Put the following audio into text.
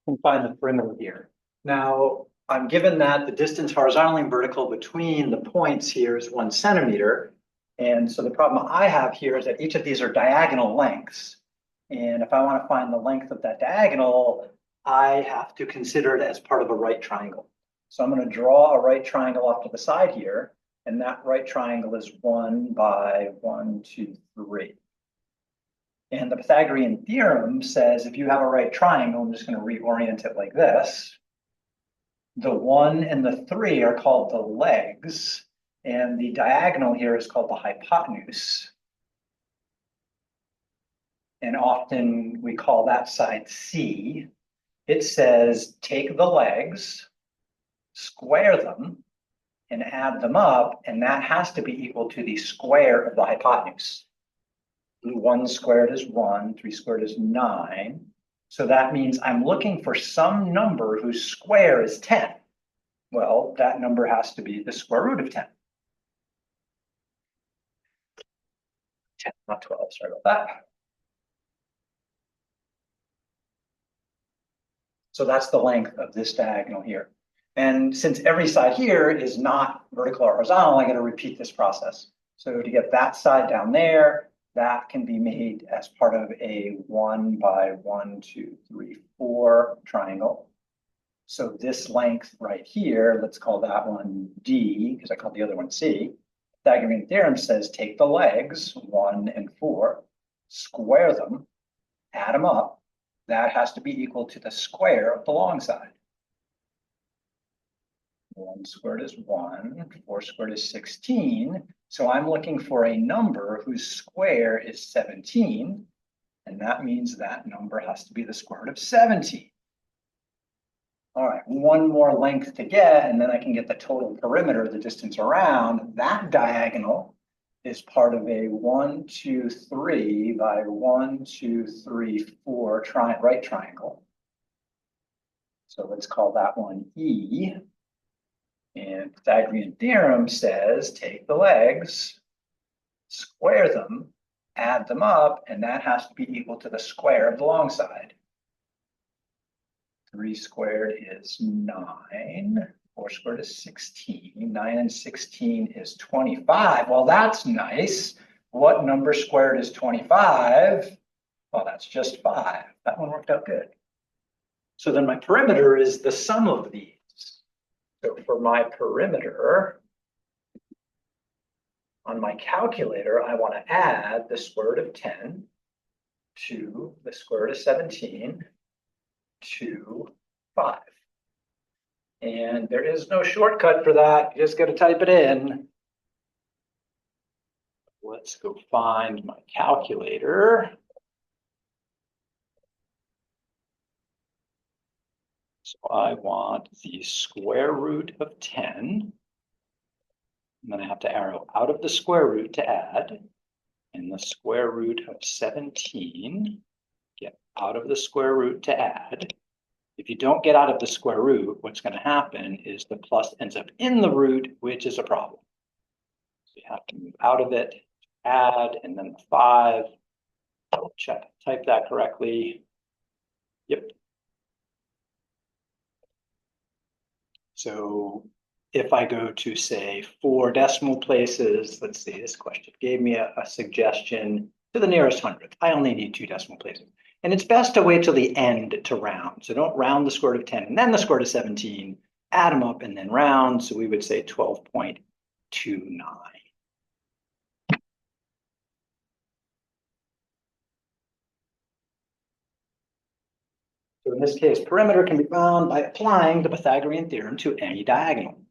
can find the perimeter here. Now, I'm given that the distance horizontally and vertical between the points here is 1 centimeter. And so the problem I have here is that each of these are diagonal lengths. And if I want to find the length of that diagonal, I have to consider it as part of a right triangle. So I'm going to draw a right triangle off to the side here. And that right triangle is 1 by 1, 2, 3. And the Pythagorean theorem says if you have a right triangle, I'm just going to reorient it like this. The 1 and the 3 are called the legs, and the diagonal here is called the hypotenuse. And often we call that side C. It says take the legs, square them, and add them up, and that has to be equal to the square of the hypotenuse. 1 squared is 1, 3 squared is 9. So that means I'm looking for some number whose square is 10. Well, that number has to be the square root of 10. 10, not 12, sorry about that. So that's the length of this diagonal here. And since every side here is not vertical or horizontal, I got to repeat this process. So to get that side down there, that can be made as part of a 1 by 1, 2, 3, 4 triangle. So this length right here, let's call that one D, because I called the other one C. Pythagorean theorem says take the legs, 1 and 4, square them, add them up. That has to be equal to the square of the long side. 1 squared is 1, 4 squared is 16. So I'm looking for a number whose square is 17. And that means that number has to be the square root of 17. All right, one more length to get, and then I can get the total perimeter, the distance around. That diagonal is part of a 1, 2, 3 by 1, 2, 3, 4 right triangle. So let's call that one E. And Pythagorean theorem says take the legs, square them, add them up, and that has to be equal to the square of the long side. 3 squared is 9. 4 squared is 16. 9 and 16 is 25. Well, that's nice. What number squared is 25? Well, that's just 5. That one worked out good. So then my perimeter is the sum of these. So for my perimeter, on my calculator, I want to add the square root of 10 to the square root of 17 to 5. And there is no shortcut for that. You just got to type it in. Let's go find my calculator. So I want the square root of 10. And then I have to arrow out of the square root to add. And the square root of 17, get out of the square root to add. If you don't get out of the square root, what's going to happen is the plus ends up in the root, which is a problem. So you have to move out of it, add, and then the 5. I'll check, type that correctly. Yep. So if I go to, say, 4 decimal places, let's see, this question gave me a suggestion to the nearest hundredth. I only need 2 decimal places. And it's best to wait till the end to round. So don't round the square root of 10 and then the square root of 17, add them up and then round. So we would say 12.29. So in this case, perimeter can be found by applying the Pythagorean theorem to any diagonal.